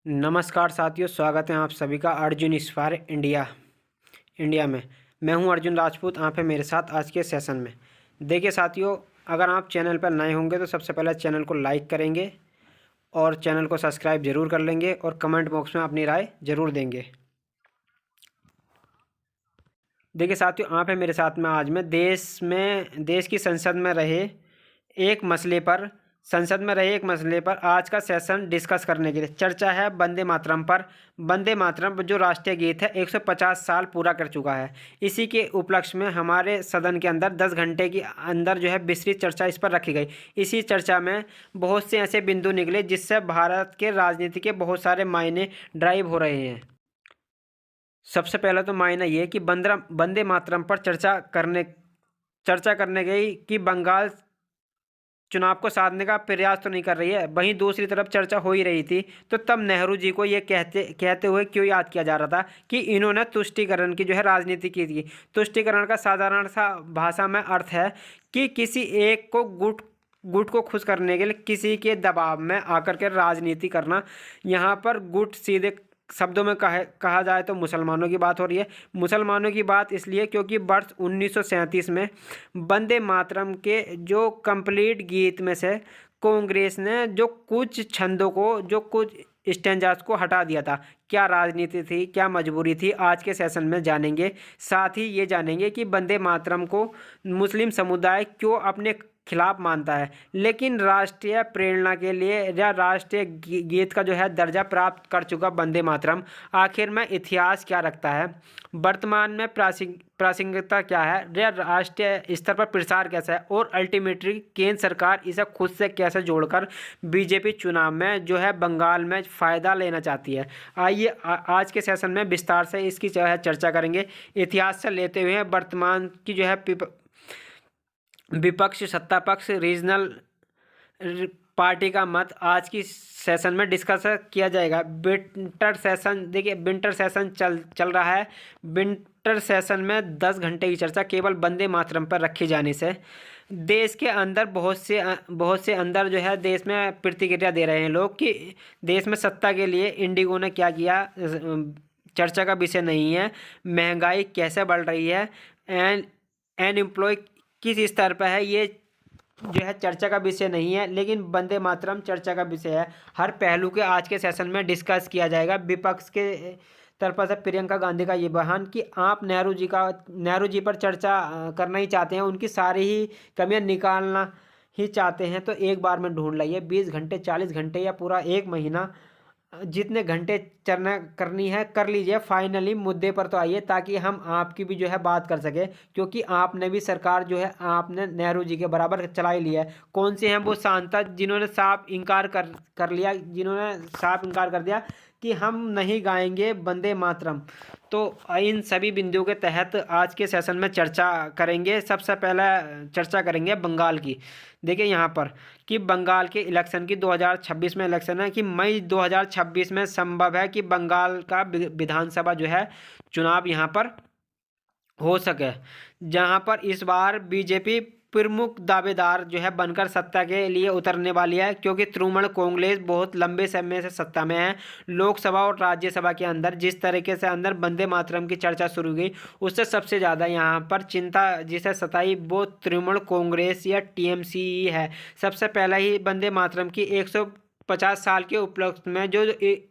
नमस्कार साथियों, स्वागत है आप सभी का अर्जुन इस्फार इंडिया इंडिया में। मैं हूं अर्जुन राजपूत। आप हैं मेरे साथ आज के सेशन में। देखिए साथियों, अगर आप चैनल पर नए होंगे तो सबसे पहले चैनल को लाइक करेंगे और चैनल को सब्सक्राइब जरूर कर लेंगे और कमेंट बॉक्स में अपनी राय जरूर देंगे। देखिए साथियों, आप हैं मेरे साथ में। आज मैं देश की संसद में रहे एक मसले पर आज का सेशन डिस्कस करने के लिए चर्चा है वंदे मातरम पर। वंदे मातरम जो राष्ट्रीय गीत है 150 साल पूरा कर चुका है। इसी के उपलक्ष्य में हमारे सदन के अंदर 10 घंटे के अंदर जो है विस्तृत चर्चा इस पर रखी गई। इसी चर्चा में बहुत से ऐसे बिंदु निकले जिससे भारत के राजनीति के बहुत सारे मायने ड्राइव हो रहे हैं। सबसे पहला तो मायना ये कि वंदे मातरम पर चर्चा करने गई कि बंगाल चुनाव को साधने का प्रयास तो नहीं कर रही है। वहीं दूसरी तरफ चर्चा हो ही रही थी तो तब नेहरू जी को ये कहते हुए क्यों याद किया जा रहा था कि इन्होंने तुष्टीकरण की जो है राजनीति की थी। तुष्टीकरण का साधारण सा भाषा में अर्थ है कि किसी एक को गुट को खुश करने के लिए किसी के दबाव में आकर के राजनीति करना। यहाँ पर गुट सीधे शब्दों में कहा जाए तो मुसलमानों की बात हो रही है। मुसलमानों की बात इसलिए क्योंकि वर्ष 1937 में वंदे मातरम के जो कंप्लीट गीत में से कांग्रेस ने जो कुछ छंदों को, जो कुछ स्टैंजास को हटा दिया था। क्या राजनीति थी, क्या मजबूरी थी, आज के सेशन में जानेंगे। साथ ही ये जानेंगे कि वंदे मातरम को मुस्लिम समुदाय क्यों अपने खिलाफ मानता है, लेकिन राष्ट्रीय प्रेरणा के लिए या राष्ट्रीय गीत का जो है दर्जा प्राप्त कर चुका वंदे मातरम आखिर में इतिहास क्या रखता है, वर्तमान में प्रासंगिकता क्या है, या राष्ट्रीय स्तर पर प्रसार कैसा है, और अल्टीमेटली केंद्र सरकार इसे खुद से कैसे जोड़कर बीजेपी चुनाव में जो है बंगाल में फ़ायदा लेना चाहती है। आइए आज के सेशन में विस्तार से इसकी जो है चर्चा करेंगे। इतिहास से लेते हुए वर्तमान की जो है विपक्ष, सत्ता पक्ष, रीजनल पार्टी का मत आज की सेशन में डिस्कस किया जाएगा। विंटर सेशन, देखिए विंटर सेशन चल रहा है। विंटर सेशन में 10 घंटे की चर्चा केवल वंदे मातरम पर रखी जाने से देश के अंदर बहुत से अंदर जो है देश में प्रतिक्रिया दे रहे हैं लोग कि देश में सत्ता के लिए इंडिगो ने क्या किया चर्चा का विषय नहीं है। महंगाई कैसे बढ़ रही है, अनएम्प्लॉय किस स्तर पर है, ये जो है चर्चा का विषय नहीं है, लेकिन वंदे मातरम चर्चा का विषय है। हर पहलू के आज के सेशन में डिस्कस किया जाएगा। विपक्ष के तरफ से प्रियंका गांधी का ये बयान कि आप नेहरू जी पर चर्चा करना ही चाहते हैं, उनकी सारी ही कमियां निकालना ही चाहते हैं तो एक बार में ढूंढ लाइए। 20 घंटे, 40 घंटे या पूरा एक महीना, जितने घंटे चर्चा करनी है कर लीजिए। फाइनली मुद्दे पर तो आइए ताकि हम आपकी भी जो है बात कर सके, क्योंकि आपने भी सरकार जो है आपने नेहरू जी के बराबर चला ही लिया है। कौन से हैं वो सांसद जिन्होंने साफ इनकार कर दिया कि हम नहीं गाएंगे वंदे मातरम। तो इन सभी बिंदुओं के तहत आज के सेशन में चर्चा करेंगे। सबसे पहले चर्चा करेंगे बंगाल की। देखिए यहाँ पर कि बंगाल के इलेक्शन की 2026 में इलेक्शन है कि मई 2026 में संभव है कि बंगाल का विधानसभा जो है चुनाव यहाँ पर हो सके, जहाँ पर इस बार बीजेपी प्रमुख दावेदार जो है बनकर सत्ता के लिए उतरने वाली है, क्योंकि तृणमूल कांग्रेस बहुत लंबे समय से सत्ता में है। लोकसभा और राज्यसभा के अंदर जिस तरीके से अंदर वंदे मातरम की चर्चा शुरू हुई, उससे सबसे ज़्यादा यहाँ पर चिंता जिसे सताई वो तृणमूल कांग्रेस या टीएमसी है। सबसे पहला ही वंदे मातरम की 150 साल के उपलक्ष्य में जो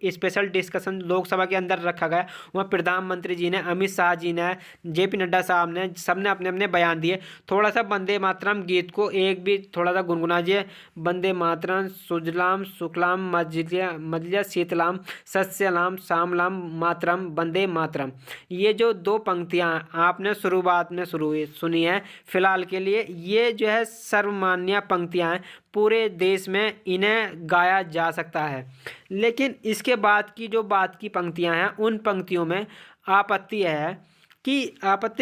स्पेशल डिस्कशन लोकसभा के अंदर रखा गया, वहाँ प्रधानमंत्री जी ने, अमित शाह जी ने, जेपी नड्डा साहब ने, सबने अपने अपने बयान दिए। थोड़ा सा वंदे मातरम गीत को एक भी थोड़ा सा गुनगुनाइए। वंदे मातरम सुजलाम सुफलाम मजलिया शीतलाम सस्यलाम श्यामलाम मातरम वंदे मातरम। ये जो दो पंक्तियाँ आपने शुरुआत में सुनी है, फिलहाल के लिए ये जो है सर्वमान्य पंक्तियाँ हैं, पूरे देश में इन्हें गाया जा सकता है। लेकिन इसके बाद की जो बात की पंक्तियां हैं, उन पंक्तियों में आपत्ति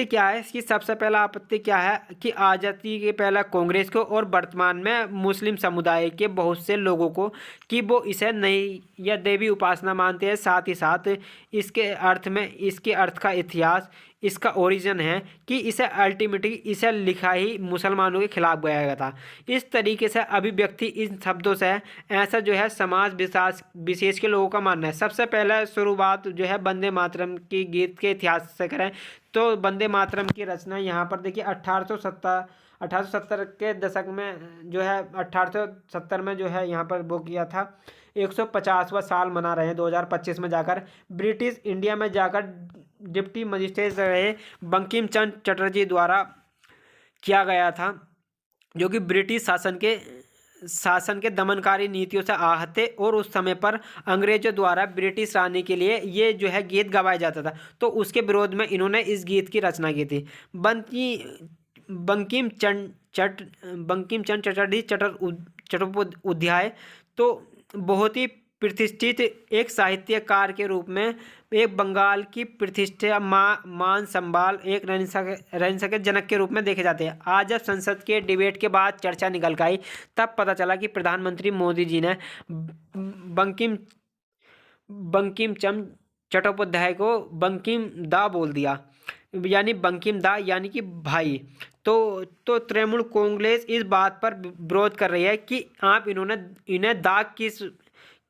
क्या है कि सबसे पहला आपत्ति क्या है कि आज़ादी के पहला कांग्रेस को और वर्तमान में मुस्लिम समुदाय के बहुत से लोगों को कि वो इसे नहीं या देवी उपासना मानते हैं। साथ ही साथ इसके अर्थ का इतिहास, इसका ओरिजिन है कि इसे अल्टीमेटली इसे लिखा ही मुसलमानों के खिलाफ गाया गया था। इस तरीके से अभिव्यक्ति इन शब्दों से है, ऐसा जो है समाज विशेष के लोगों का मानना है। सबसे पहले शुरुआत जो है वंदे मातरम की गीत के इतिहास से करें तो वंदे मातरम की रचना यहाँ पर देखिए 1870 के दशक में जो है 1870 में जो है यहाँ पर वो किया था। 150वां साल मना रहे हैं 2025 में जाकर। ब्रिटिश इंडिया में जाकर डिप्टी मजिस्ट्रेट रहे बंकिम चंद्र चटर्जी द्वारा किया गया था, जो कि ब्रिटिश शासन के दमनकारी नीतियों से आहत थे और उस समय पर अंग्रेजों द्वारा ब्रिटिश रानी के लिए ये जो है गीत गवाया जाता था, तो उसके विरोध में इन्होंने इस गीत की रचना की थी। बंकिम चंद्र चटर्जी चट्टोपाध्याय तो बहुत ही प्रतिष्ठित एक साहित्यकार के रूप में एक बंगाल की प्रतिष्ठा मान संभाल एक रहिंसा के जनक के रूप में देखे जाते हैं। आज जब संसद के डिबेट के बाद चर्चा निकल आई तब पता चला कि प्रधानमंत्री मोदी जी ने बंकिम चंद्र चट्टोपाध्याय को बंकिम दा बोल दिया, यानी बंकिम दा यानी कि भाई। तो तृणमूल कांग्रेस इस बात पर विरोध कर रही है कि आप इन्हें दा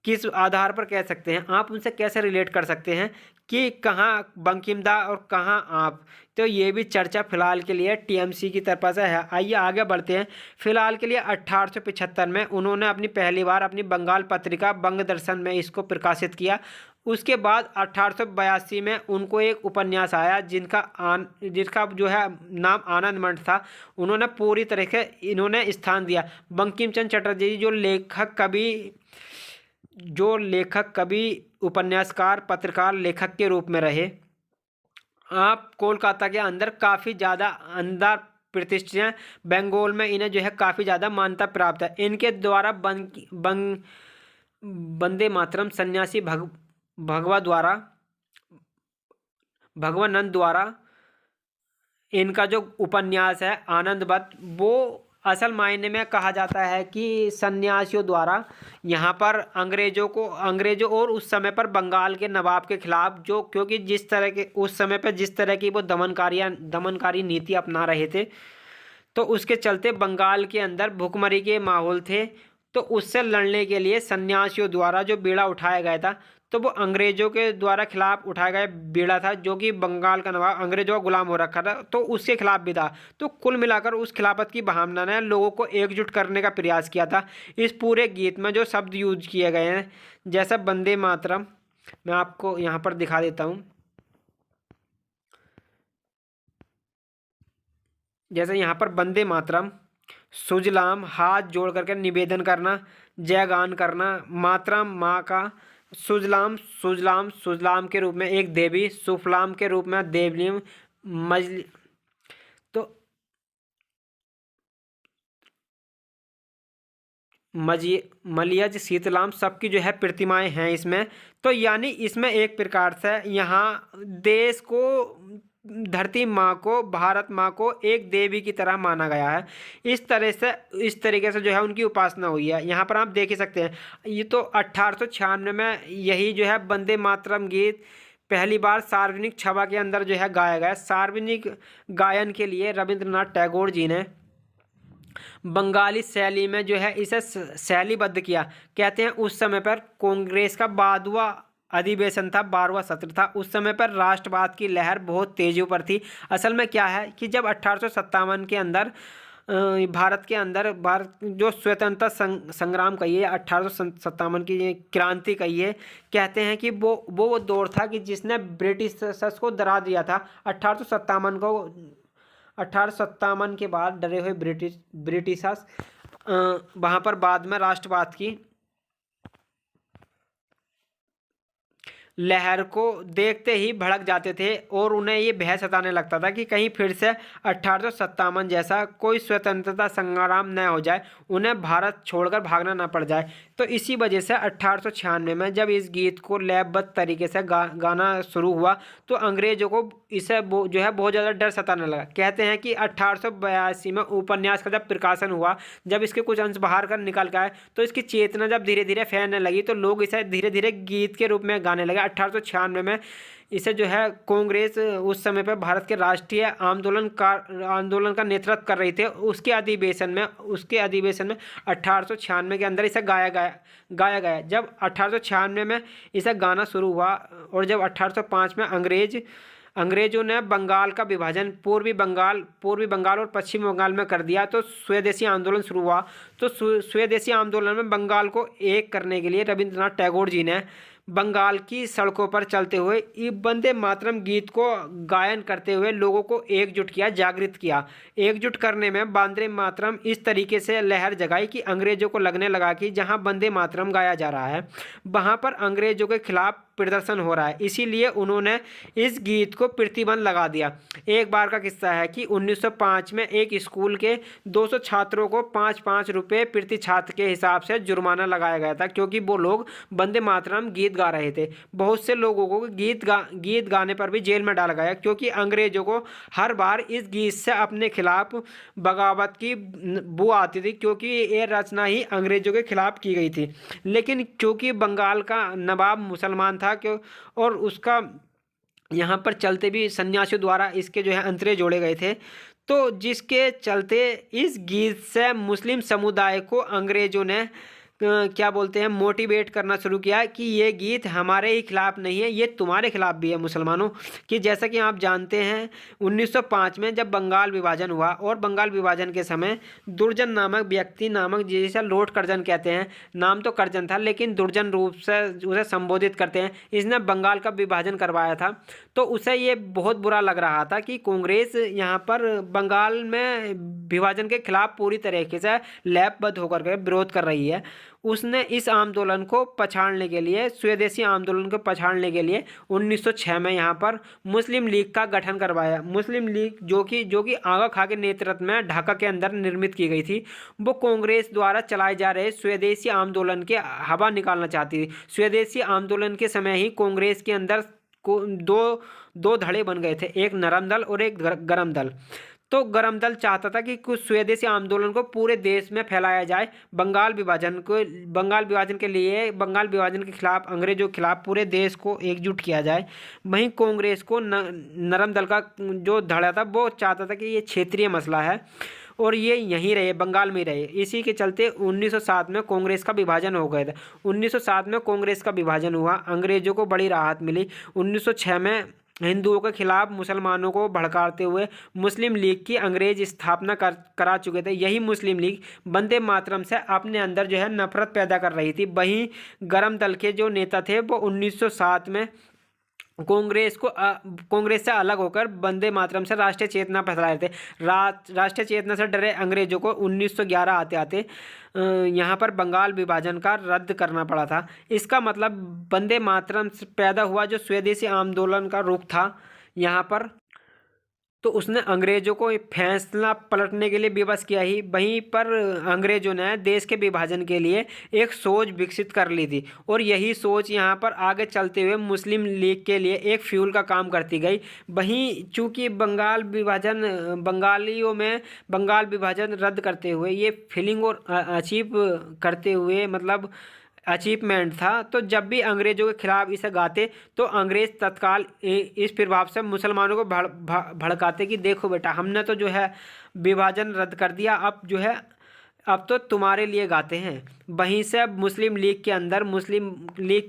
किस आधार पर कह सकते हैं, आप उनसे कैसे रिलेट कर सकते हैं कि कहाँ बंकिम दा और कहाँ आप। तो ये भी चर्चा फिलहाल के लिए टीएमसी की तरफ से है। आइए आगे बढ़ते हैं। फिलहाल के लिए 1875 में उन्होंने अपनी पहली बार अपनी बंगाल पत्रिका बंग दर्शन में इसको प्रकाशित किया। उसके बाद 1882 में उनको एक उपन्यास आया जिसका जो है नाम आनंद मठ था। उन्होंने पूरी तरह से इन्होंने स्थान दिया। बंकिम चंद्र चटर्जी जो लेखक कवि उपन्यासकार पत्रकार लेखक के रूप में रहे। आप कोलकाता के अंदर काफ़ी ज़्यादा अंदर प्रतिष्ठित हैं। बंगाल में इन्हें जो है काफ़ी ज़्यादा मान्यता प्राप्त है। इनके द्वारा वंदे मातरम सन्यासी भगवानंद द्वारा इनका जो उपन्यास है आनंदवत, वो असल मायने में कहा जाता है कि सन्यासियों द्वारा यहाँ पर अंग्रेजों और उस समय पर बंगाल के नवाब के खिलाफ जो, क्योंकि जिस तरह के उस समय पर जिस तरह की वो दमनकारी नीति अपना रहे थे, तो उसके चलते बंगाल के अंदर भुखमरी के माहौल थे। तो उससे लड़ने के लिए सन्यासियों द्वारा जो बीड़ा उठाया गया था, तो वो अंग्रेजों के द्वारा खिलाफ उठाया गया बीड़ा था, जो कि बंगाल का नवाब अंग्रेजों का गुलाम हो रखा था, तो उसके खिलाफ भी था। तो कुल मिलाकर उस खिलाफत की भावना ने लोगों को एकजुट करने का प्रयास किया था। इस पूरे गीत में जो शब्द यूज किए गए हैं जैसा वंदे मातरम, मैं आपको यहाँ पर दिखा देता हूँ। जैसे यहाँ पर वंदे मातरम, सुजलाम हाथ जोड़ करके निवेदन करना, जयगान करना, मातरम माँ का, सुजलाम सुजलाम सुजलाम के रूप में एक देवी, सुफलाम के रूप में देवलीम, मलियज शीतलाम सबकी जो है प्रतिमाएं हैं इसमें। तो यानी इसमें एक प्रकार से यहाँ देश को, धरती माँ को, भारत माँ को एक देवी की तरह माना गया है। इस तरीके से जो है उनकी उपासना हुई है। यहाँ पर आप देख ही सकते हैं। ये तो 1896 में यही जो है वंदे मातरम गीत पहली बार सार्वजनिक सभा के अंदर जो है गाया गया। सार्वजनिक गायन के लिए रविंद्रनाथ टैगोर जी ने बंगाली शैली में जो है इसे शैलीबद्ध किया। कहते हैं उस समय पर कांग्रेस का 12वां अधिवेशन था, 12वां सत्र था। उस समय पर राष्ट्रवाद की लहर बहुत तेजी पर थी। असल में क्या है कि जब 1857 के अंदर भारत जो स्वतंत्रता संग्राम कहिए, 1857 की क्रांति कहिए, कहते हैं कि वो दौर था कि जिसने ब्रिटिश को डरा दिया था। 1857 के बाद डरे हुए ब्रिटिशर्स वहाँ पर बाद में राष्ट्रवाद की लहर को देखते ही भड़क जाते थे और उन्हें ये भय सताने लगता था कि कहीं फिर से 1857 जैसा कोई स्वतंत्रता संग्राम न हो जाए, उन्हें भारत छोड़कर भागना न पड़ जाए। तो इसी वजह से 1896 में जब इस गीत को लयबद्ध तरीके से गाना शुरू हुआ तो अंग्रेजों को इसे जो है बहुत ज़्यादा डर सताने लगा। कहते हैं कि 1882 में उपन्यास का जब प्रकाशन हुआ, जब इसके कुछ अंश बाहर कर निकल गए, तो इसकी चेतना जब धीरे धीरे फैलने लगी तो लोग इसे धीरे धीरे गीत के रूप में गाने लगे। 1896 में इसे जो है कांग्रेस उस समय पे भारत के राष्ट्रीय आंदोलन का नेतृत्व कर रही थी। उसके अधिवेशन में 1896 के अंदर इसे गाया गया। जब 1896 में इसे गाना शुरू हुआ और जब 1805 में अंग्रेजों ने बंगाल का विभाजन पूर्वी बंगाल और पश्चिमी बंगाल में कर दिया, तो स्वदेशी आंदोलन शुरू हुआ। तो स्वदेशी आंदोलन में बंगाल को एक करने के लिए रविंद्रनाथ टैगोर जी ने बंगाल की सड़कों पर चलते हुए वंदे मातरम गीत को गायन करते हुए लोगों को एकजुट किया, जागृत किया। एकजुट करने में वंदे मातरम इस तरीके से लहर जगाई कि अंग्रेजों को लगने लगा कि जहां वंदे मातरम गाया जा रहा है वहां पर अंग्रेजों के खिलाफ प्रदर्शन हो रहा है, इसीलिए उन्होंने इस गीत को प्रतिबंध लगा दिया। एक बार का किस्सा है कि 1905 में एक स्कूल के 200 छात्रों को 5-5 रुपये प्रति छात्र के हिसाब से जुर्माना लगाया गया था, क्योंकि वो लोग वंदे मातरम गीत गा रहे थे। बहुत से लोगों को गीत गाने पर भी जेल में डाला गया, क्योंकि अंग्रेजों को हर बार इस गीत से अपने खिलाफ बगावत की बू आती थी, क्योंकि ये रचना ही अंग्रेजों के खिलाफ की गई थी। लेकिन क्योंकि बंगाल का नवाब मुसलमान था क्यों और उसका यहाँ पर चलते भी सन्यासियों द्वारा इसके जो है अंतरे जोड़े गए थे, तो जिसके चलते इस गीत से मुस्लिम समुदाय को अंग्रेजों ने क्या बोलते हैं मोटिवेट करना शुरू किया कि ये गीत हमारे ही खिलाफ नहीं है, ये तुम्हारे खिलाफ भी है मुसलमानों। कि जैसा कि आप जानते हैं 1905 में जब बंगाल विभाजन हुआ और बंगाल विभाजन के समय दुर्जन नामक व्यक्ति जिसे लॉर्ड कर्जन कहते हैं, नाम तो कर्जन था लेकिन दुर्जन रूप से उसे संबोधित करते हैं, इसने बंगाल का विभाजन करवाया था। तो उसे ये बहुत बुरा लग रहा था कि कांग्रेस यहाँ पर बंगाल में विभाजन के खिलाफ पूरी तरीके से लयबद्ध होकर के विरोध कर रही है। उसने इस आंदोलन को पछाड़ने के लिए, स्वदेशी आंदोलन को पछाड़ने के लिए 1906 में यहाँ पर मुस्लिम लीग का गठन करवाया। मुस्लिम लीग जो कि आगा खां के नेतृत्व में ढाका के अंदर निर्मित की गई थी, वो कांग्रेस द्वारा चलाए जा रहे स्वदेशी आंदोलन के हवा निकालना चाहती थी। स्वदेशी आंदोलन के समय ही कांग्रेस के अंदर दो धड़े बन गए थे, एक नरम दल और एक गरम दल। तो गरम दल चाहता था कि कुछ स्वदेशी आंदोलन को पूरे देश में फैलाया जाए, बंगाल विभाजन के खिलाफ, अंग्रेजों के खिलाफ पूरे देश को एकजुट किया जाए। वहीं कांग्रेस को नरम दल का जो धड़ा था वो चाहता था कि ये क्षेत्रीय मसला है और ये यहीं रहे, बंगाल में ही रहे। इसी के चलते 1907 में कांग्रेस का विभाजन हो गया था। 1907 में कांग्रेस का विभाजन हुआ, अंग्रेजों को बड़ी राहत मिली। 1906 में हिंदुओं के खिलाफ मुसलमानों को भड़काते हुए मुस्लिम लीग की अंग्रेज स्थापना करा चुके थे। यही मुस्लिम लीग वंदे मातरम से अपने अंदर जो है नफरत पैदा कर रही थी। वहीं गरम दल के जो नेता थे वो 1907 में कांग्रेस से अलग होकर वंदे मातरम से राष्ट्रीय चेतना फैला रहे थे। राष्ट्रीय चेतना से डरे अंग्रेजों को 1911 आते आते यहाँ पर बंगाल विभाजन का रद्द करना पड़ा था। इसका मतलब वंदे मातरम से पैदा हुआ जो स्वदेशी आंदोलन का रुख था यहाँ पर, तो उसने अंग्रेजों को फैसला पलटने के लिए विवश किया ही। वहीं पर अंग्रेजों ने देश के विभाजन के लिए एक सोच विकसित कर ली थी और यही सोच यहाँ पर आगे चलते हुए मुस्लिम लीग के लिए एक फ्यूल का काम करती गई। वहीं चूँकि बंगालियों में बंगाल विभाजन रद्द करते हुए ये फीलिंग और अचीव करते हुए मतलब अचीवमेंट था, तो जब भी अंग्रेजों के खिलाफ इसे गाते तो अंग्रेज तत्काल इस प्रभाव से मुसलमानों को भड़काते कि देखो बेटा हमने तो जो है विभाजन रद्द कर दिया, अब तो तुम्हारे लिए गाते हैं। वहीं से मुस्लिम लीग के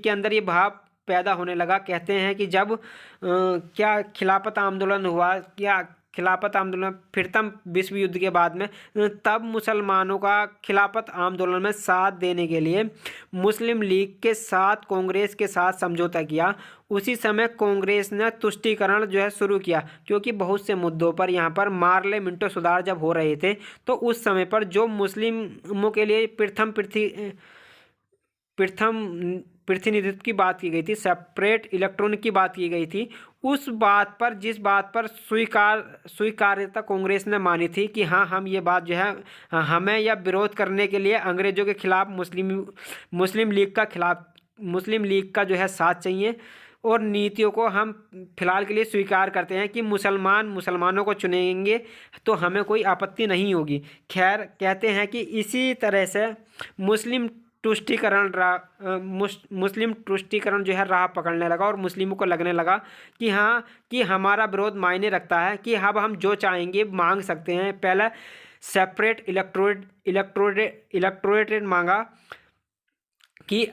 अंदर ये भाव पैदा होने लगा। कहते हैं कि जब क्या खिलाफत आंदोलन हुआ, प्रथम विश्व युद्ध के बाद में, तब मुसलमानों का खिलाफत आंदोलन में साथ देने के लिए मुस्लिम लीग के साथ कांग्रेस के साथ समझौता किया। उसी समय कांग्रेस ने तुष्टीकरण जो है शुरू किया, क्योंकि बहुत से मुद्दों पर यहाँ पर मार्ले मिंटो सुधार जब हो रहे थे, तो उस समय पर जो मुस्लिमों के लिए प्रथम प्रतिनिधित्व की बात की गई थी, सेपरेट इलेक्ट्रॉनिक की बात की गई थी, उस बात पर जिस बात पर स्वीकार्यता कांग्रेस ने मानी थी कि हाँ हम ये बात जो है हमें या विरोध करने के लिए अंग्रेजों के खिलाफ मुस्लिम लीग का जो है साथ चाहिए और नीतियों को हम फिलहाल के लिए स्वीकार करते हैं कि मुसलमानों को चुनेंगे तो हमें कोई आपत्ति नहीं होगी। खैर कहते हैं कि इसी तरह से मुस्लिम मुस्लिम तुष्टीकरण जो है राह पकड़ने लगा और मुस्लिमों को लगने लगा कि हाँ, कि हमारा विरोध मायने रखता है, कि अब हम जो चाहेंगे मांग सकते हैं। पहले सेपरेट इलेक्टोरेट मांगा कि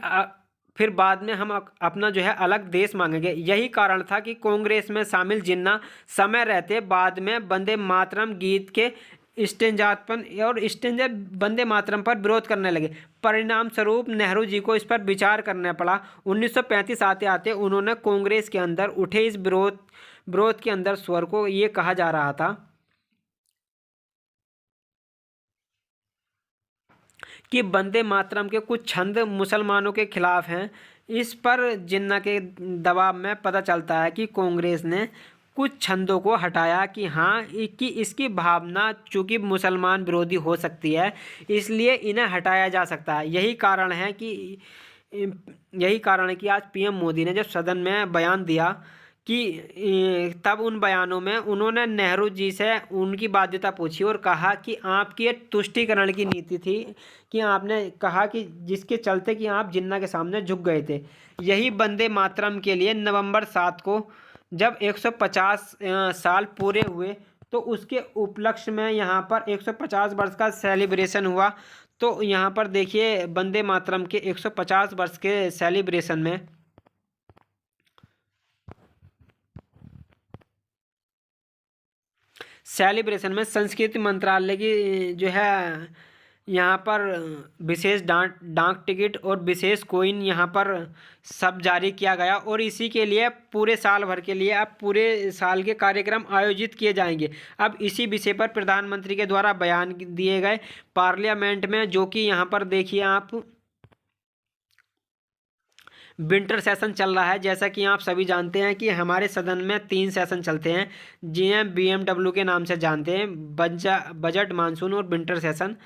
फिर बाद में हम अपना जो है अलग देश मांगेंगे। यही कारण था कि कांग्रेस में शामिल जिन्ना समय रहते बाद में वंदे मातरम गीत के स्टेंजात्मन और स्टेंजा वंदे मातरम पर विरोध करने लगे। परिणाम स्वरूप नेहरू जी को इस पर विचार करना पड़ा। 1935 आते आते उन्होंने कांग्रेस के अंदर उठे इस विरोध के अंदर स्वर को ये कहा जा रहा था कि वंदे मातरम के कुछ छंद मुसलमानों के खिलाफ हैं। इस पर जिन्ना के दबाव में पता चलता है कि कांग्रेस ने कुछ छंदों को हटाया कि हाँ, कि इसकी भावना चूँकि मुसलमान विरोधी हो सकती है, इसलिए इन्हें हटाया जा सकता है। यही कारण है कि आज पीएम मोदी ने जब सदन में बयान दिया कि तब उन बयानों में उन्होंने नेहरू जी से उनकी बाध्यता पूछी और कहा कि आपकी एक तुष्टीकरण की नीति थी, कि आपने कहा कि जिसके चलते कि आप जिन्ना के सामने झुक गए थे। यही वंदे मातरम के लिए नवंबर 7 को जब 150 साल पूरे हुए तो उसके उपलक्ष्य में यहाँ पर 150 वर्ष का सेलिब्रेशन हुआ। तो यहाँ पर देखिए वंदे मातरम के 150 वर्ष के सेलिब्रेशन में संस्कृति मंत्रालय की जो है यहाँ पर विशेष डाक टिकट और विशेष कोइन यहाँ पर सब जारी किया गया और इसी के लिए पूरे साल भर के लिए अब पूरे साल के कार्यक्रम आयोजित किए जाएंगे। अब इसी विषय पर प्रधानमंत्री के द्वारा बयान दिए गए पार्लियामेंट में, जो कि यहाँ पर देखिए आप विंटर सेशन चल रहा है। जैसा कि आप सभी जानते हैं कि हमारे सदन में 3 सेशन चलते हैं, जिन्हें BMW के नाम से जानते हैं, बजट, मानसून और विंटर सेशन।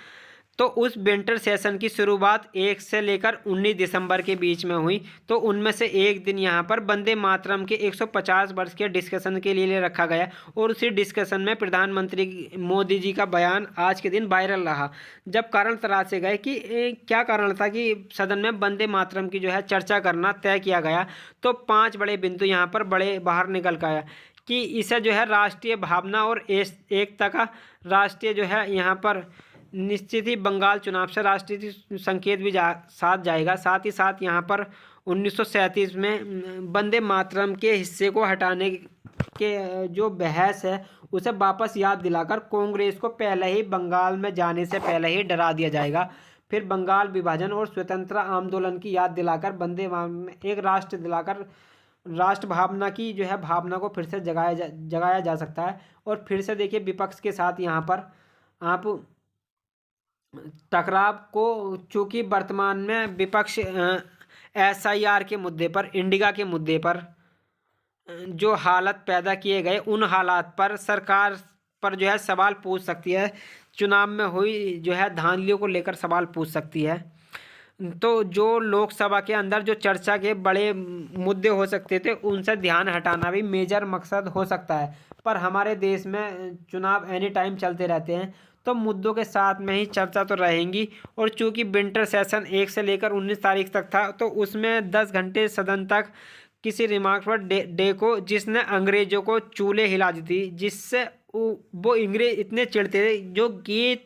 तो उस विंटर सेशन की शुरुआत 1 से लेकर 19 दिसंबर के बीच में हुई। तो उनमें से एक दिन यहाँ पर वंदे मातरम के 150 वर्ष के डिस्कशन के लिए रखा गया और उसी डिस्कशन में प्रधानमंत्री मोदी जी का बयान आज के दिन वायरल रहा। जब कारण तराशे गए कि क्या कारण था कि सदन में वंदे मातरम की जो है चर्चा करना तय किया गया, तो 5 बड़े बिंदु यहाँ पर बाहर निकल कर आया कि इसे जो है राष्ट्रीय भावना और एकता का राष्ट्रीय जो है यहाँ पर निश्चित ही बंगाल चुनाव से राष्ट्रीय संकेत भी साथ जाएगा। साथ ही साथ यहाँ पर 1937 में वंदे मातरम के हिस्से को हटाने के जो बहस है उसे वापस याद दिलाकर कांग्रेस को पहले ही बंगाल में जाने से पहले ही डरा दिया जाएगा। फिर बंगाल विभाजन और स्वतंत्रता आंदोलन की याद दिलाकर वंदे मातरम एक राष्ट्र दिलाकर राष्ट्र भावना की जो है भावना को फिर से जगाया जा सकता है। और फिर से देखिए विपक्ष के साथ यहाँ पर आप टकराव को, चूँकि वर्तमान में विपक्ष SIR के मुद्दे पर, इंडिगा के मुद्दे पर जो हालत पैदा किए गए, उन हालात पर सरकार पर जो है सवाल पूछ सकती है, चुनाव में हुई जो है धांधलियों को लेकर सवाल पूछ सकती है। तो जो लोकसभा के अंदर जो चर्चा के बड़े मुद्दे हो सकते थे उनसे ध्यान हटाना भी मेजर मकसद हो सकता है। पर हमारे देश में चुनाव एनी टाइम चलते रहते हैं, तो मुद्दों के साथ में ही चर्चा तो रहेंगी। और चूंकि विंटर सेशन 1 से लेकर 19 तारीख तक था, तो उसमें 10 घंटे सदन तक किसी रिमार्क पर डे को जिसने अंग्रेजों को चूल्हे हिला दी थी, जिससे वो अंग्रेज इतने चिढ़ते थे, जो गीत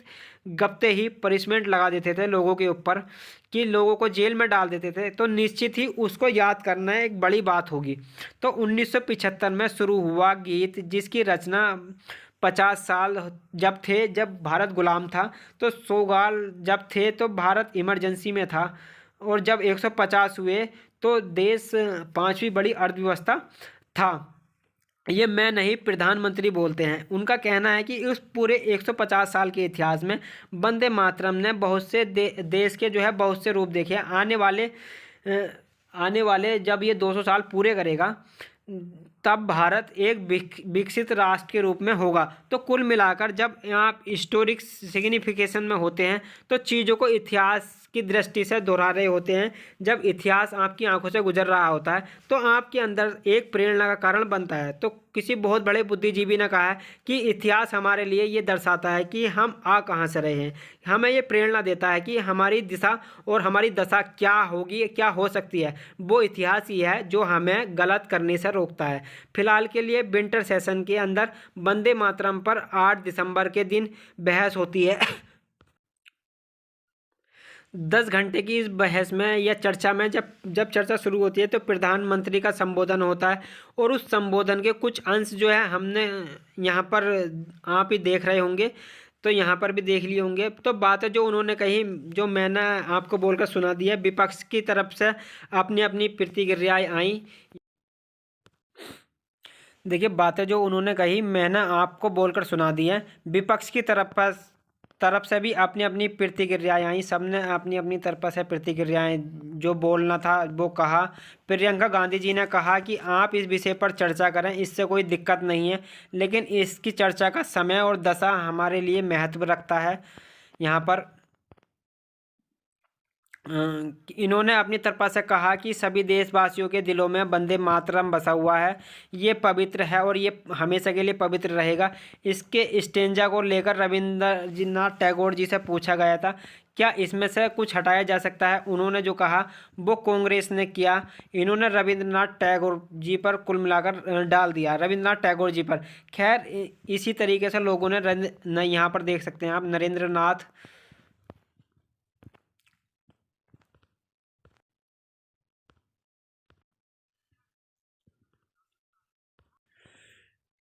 गपते ही पनिशमेंट लगा देते थे लोगों के ऊपर, कि लोगों को जेल में डाल देते थे। तो निश्चित ही उसको याद करना एक बड़ी बात होगी। तो 1975 में शुरू हुआ गीत, जिसकी रचना 50 साल जब भारत गुलाम था, तो 100 साल जब थे तो भारत इमरजेंसी में था, और जब 150 हुए तो देश 5वीं बड़ी अर्थव्यवस्था था। ये मैं नहीं, प्रधानमंत्री बोलते हैं। उनका कहना है कि उस पूरे 150 साल के इतिहास में वंदे मातरम ने बहुत से देश के जो है बहुत से रूप देखे। आने वाले जब ये 200 साल पूरे करेगा, तब भारत एक विकसित राष्ट्र के रूप में होगा। तो कुल मिलाकर जब आप हिस्टोरिक सिग्निफिकेशन में होते हैं तो चीज़ों को इतिहास की दृष्टि से दोहरा रहे होते हैं। जब इतिहास आपकी आंखों से गुजर रहा होता है तो आपके अंदर एक प्रेरणा का कारण बनता है। तो किसी बहुत बड़े बुद्धिजीवी ने कहा है कि इतिहास हमारे लिए ये दर्शाता है कि हम आ कहाँ से रहे हैं, हमें ये प्रेरणा देता है कि हमारी दिशा और हमारी दशा क्या होगी, क्या हो सकती है। वो इतिहास ही है जो हमें गलत करने से रोकता है। फिलहाल के लिए विंटर सेशन के अंदर वंदे मातरम पर 8 दिसंबर के दिन बहस होती है। 10 घंटे की इस बहस में या चर्चा में जब जब चर्चा शुरू होती है तो प्रधानमंत्री का संबोधन होता है और उस संबोधन के कुछ अंश जो है हमने यहाँ पर आप ही देख रहे होंगे, तो यहाँ पर भी देख लिए होंगे। तो बातें जो उन्होंने कही, जो मैंने आपको बोलकर सुना दिया, विपक्ष की तरफ से अपनी अपनी प्रतिक्रियाएं आई। देखिए, बातें जो उन्होंने कही मैंने आपको बोलकर सुना दी हैं। विपक्ष की तरफ से भी अपनी अपनी प्रतिक्रियाएं आई। सबने अपनी अपनी तरफ से प्रतिक्रियाएं, जो बोलना था वो कहा। प्रियंका गांधी जी ने कहा कि आप इस विषय पर चर्चा करें, इससे कोई दिक्कत नहीं है, लेकिन इसकी चर्चा का समय और दशा हमारे लिए महत्व रखता है। यहाँ पर इन्होंने अपनी तरफ से कहा कि सभी देशवासियों के दिलों में वंदे मातरम बसा हुआ है, ये पवित्र है और ये हमेशा के लिए पवित्र रहेगा। इसके स्टेंजा को लेकर रविंद्रनाथ टैगोर जी से पूछा गया था क्या इसमें से कुछ हटाया जा सकता है। उन्होंने जो कहा वो कांग्रेस ने किया, इन्होंने रविंद्रनाथ टैगोर जी पर कुल मिलाकर डाल दिया, रविंद्रनाथ टैगोर जी पर। खैर, इसी तरीके से लोगों ने यहाँ पर देख सकते हैं आप, नरेंद्रनाथ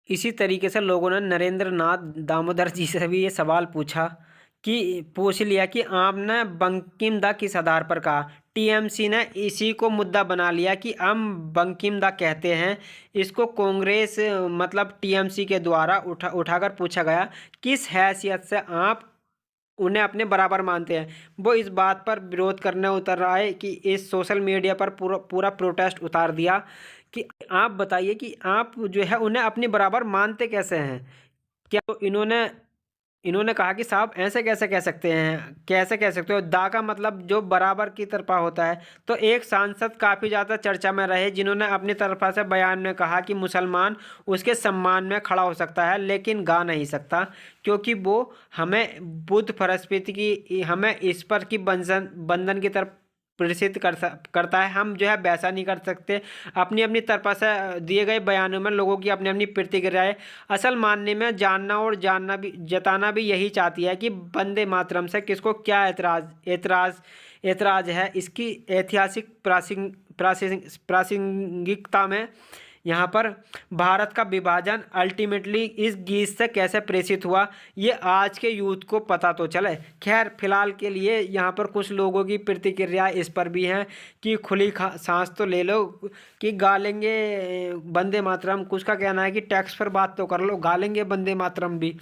इसी तरीके से लोगों ने नरेंद्र नाथ दामोदर जी से भी ये सवाल पूछ लिया कि आपने बंकिम दा किस आधार पर कहा। टीएमसी ने इसी को मुद्दा बना लिया कि हम बंकिम दा कहते हैं। इसको कांग्रेस मतलब टीएमसी के द्वारा उठाकर पूछा गया किस हैसियत से आप उन्हें अपने बराबर मानते हैं। वो इस बात पर विरोध करने उतर रहा है कि इस सोशल मीडिया पर पूरा पूरा प्रोटेस्ट उतार दिया कि आप बताइए कि आप जो है उन्हें अपने बराबर मानते कैसे हैं। क्या तो इन्होंने कहा कि साहब ऐसे कैसे कह सकते हैं, कैसे कह सकते हो। दा का मतलब जो बराबर की तरफा होता है। तो एक सांसद काफ़ी ज़्यादा चर्चा में रहे जिन्होंने अपनी तरफा से बयान में कहा कि मुसलमान उसके सम्मान में खड़ा हो सकता है लेकिन गा नहीं सकता, क्योंकि वो हमें बुद्ध बृहस्पति की, हमें ईश्वर की बंधन की तरफ प्रेषित करता है। हम जो है वैसा नहीं कर सकते। अपनी अपनी तरफा से दिए गए बयानों में लोगों की अपनी अपनी प्रतिक्रियाएं असल मानने में जानना भी जताना भी यही चाहती है कि वंदे मातरम से किसको क्या एतराज़ है। इसकी ऐतिहासिक प्रासंगिकता में यहाँ पर भारत का विभाजन अल्टीमेटली इस गीत से कैसे प्रेषित हुआ, ये आज के यूथ को पता तो चले। खैर, फिलहाल के लिए यहाँ पर कुछ लोगों की प्रतिक्रिया इस पर भी हैं कि खुली सांस तो ले लो कि गा लेंगे वंदे मातरम। कुछ का कहना है कि टैक्स पर बात तो कर लो, गा लेंगे वंदे मातरम भी।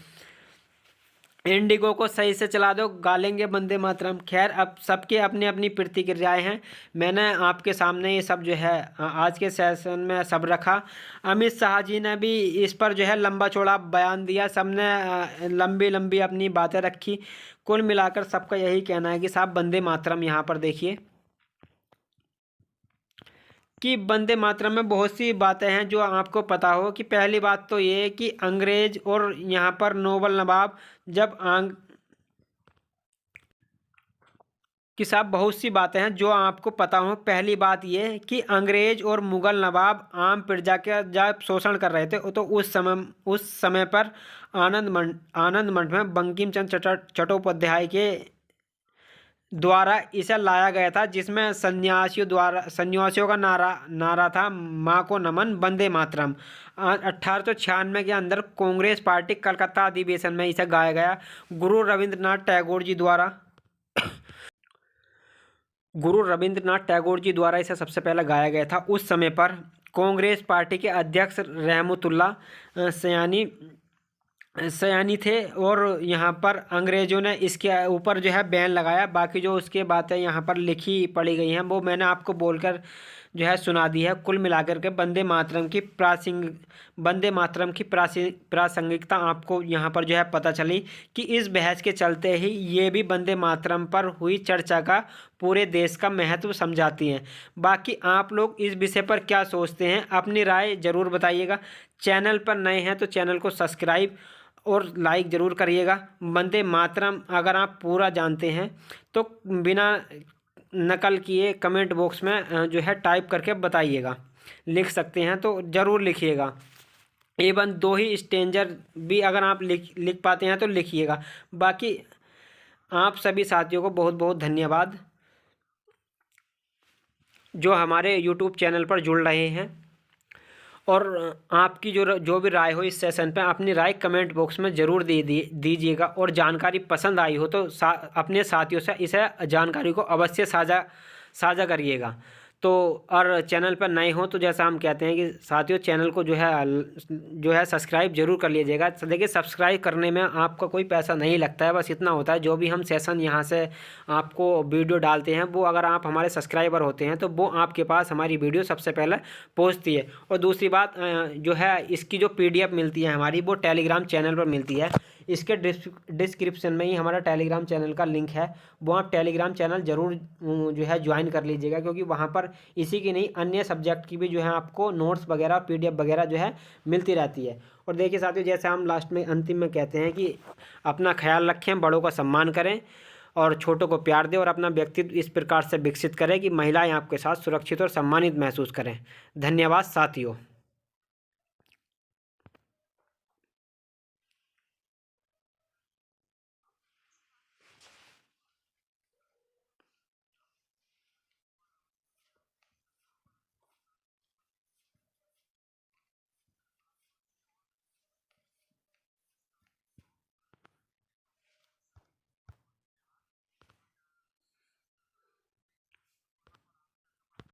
इंडिगो को सही से चला दो, गा लेंगे वंदे मातरम। खैर, अब सबके अपनी अपनी प्रतिक्रियाएं हैं। मैंने आपके सामने ये सब जो है आज के सेशन में सब रखा। अमित शाह जी ने भी इस पर जो है लंबा चौड़ा बयान दिया। सबने लंबी लंबी अपनी बातें रखी। कुल मिलाकर सबका यही कहना है कि साहब वंदे मातरम, यहाँ पर देखिए कि वंदे मातरम में बहुत सी बातें हैं जो आपको पता हो। कि पहली बात तो ये है कि अंग्रेज और यहाँ पर नोबल नवाब जब कि साहब बहुत सी बातें हैं जो आपको पता हो। पहली बात ये है कि अंग्रेज और मुगल नवाब आम प्रजा का जब शोषण कर रहे थे तो उस समय पर आनंद मंठ में बंकिम चंद्र चट्टोपाध्याय के द्वारा इसे लाया गया था, जिसमें सन्यासियों का नारा था माँ को नमन वंदे मातरम। 1896 के अंदर कांग्रेस पार्टी कलकत्ता अधिवेशन में इसे गाया गया। गुरु रविंद्रनाथ टैगोर जी द्वारा इसे सबसे पहले गाया गया था। उस समय पर कांग्रेस पार्टी के अध्यक्ष रहमतुल्लाह सयानी थे और यहाँ पर अंग्रेज़ों ने इसके ऊपर जो है बैन लगाया। बाकी जो उसके बातें यहाँ पर लिखी पड़ी गई हैं वो मैंने आपको बोलकर जो है सुना दी है। कुल मिलाकर के वंदे मातरम की प्रासंगिकता आपको यहाँ पर जो है पता चली कि इस बहस के चलते ही ये भी वंदे मातरम पर हुई चर्चा का पूरे देश का महत्व समझाती हैं। बाकी आप लोग इस विषय पर क्या सोचते हैं, अपनी राय ज़रूर बताइएगा। चैनल पर नए हैं तो चैनल को सब्सक्राइब और लाइक ज़रूर करिएगा। वंदे मातरम अगर आप पूरा जानते हैं तो बिना नकल किए कमेंट बॉक्स में जो है टाइप करके बताइएगा। लिख सकते हैं तो ज़रूर लिखिएगा। एवं 2 ही स्टेंजर भी अगर आप लिख पाते हैं तो लिखिएगा। बाकी आप सभी साथियों को बहुत बहुत धन्यवाद जो हमारे यूट्यूब चैनल पर जुड़ रहे हैं। और आपकी जो भी राय हो इस सेशन पे अपनी राय कमेंट बॉक्स में ज़रूर दीजिएगा। और जानकारी पसंद आई हो तो अपने साथियों से इसे जानकारी को अवश्य साझा करिएगा। तो और चैनल पर नए हो तो जैसा हम कहते हैं कि साथियों चैनल को जो है सब्सक्राइब जरूर कर लीजिएगा। देखिए सब्सक्राइब करने में आपका कोई पैसा नहीं लगता है, बस इतना होता है जो भी हम सेशन यहाँ से आपको वीडियो डालते हैं वो अगर आप हमारे सब्सक्राइबर होते हैं तो वो आपके पास हमारी वीडियो सबसे पहले पहुँचती है। और दूसरी बात जो है इसकी जो PDF मिलती है हमारी वो टेलीग्राम चैनल पर मिलती है। इसके डिस्क्रिप्शन में ही हमारा टेलीग्राम चैनल का लिंक है, वो आप टेलीग्राम चैनल ज़रूर जो है ज्वाइन कर लीजिएगा, क्योंकि वहाँ पर इसी की नहीं अन्य सब्जेक्ट की भी जो है आपको नोट्स वगैरह PDF वगैरह जो है मिलती रहती है। और देखिए साथियों जैसे हम लास्ट में अंतिम में कहते हैं कि अपना ख्याल रखें, बड़ों का सम्मान करें और छोटों को प्यार दें और अपना व्यक्तित्व इस प्रकार से विकसित करें कि महिलाएँ आपके साथ सुरक्षित और सम्मानित महसूस करें। धन्यवाद साथियों।